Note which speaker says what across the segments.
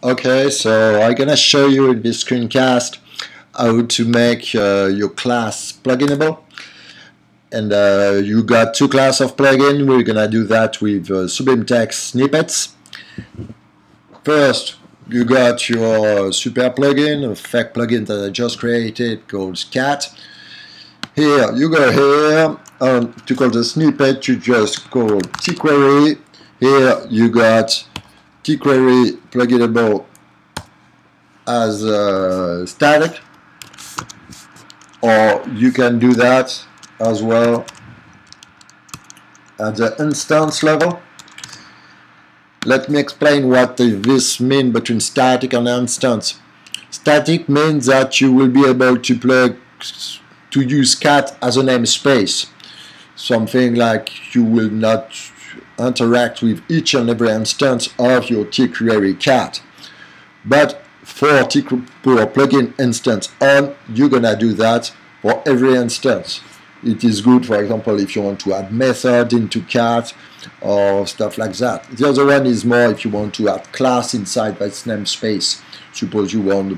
Speaker 1: Okay, so I'm gonna show you in this screencast how to make your class pluginable. And you got two classes of plugin. We're gonna do that with Sublime Text snippets. First, you got your super plugin, a fake plugin that I just created called Scat. Here, you go here, to call the snippet, you just call tQuery. Here, you got tQuery pluginable as static, or you can do that as well at the instance level. Let me explain what this means between static and instance. Static means that you will be able to use cat as a namespace. Something like you will not interact with each and every instance of your tQuery cat. But for plugin instance on, you're gonna do that for every instance. It is good, for example, if you want to add method into cat or stuff like that. The other one is more if you want to add class inside that namespace. Suppose you want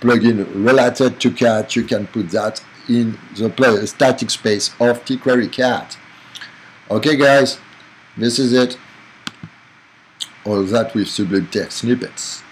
Speaker 1: plugin related to cat, you can put that in the static space of tQuery cat. Okay guys, this is it. All that with Sublime Text snippets.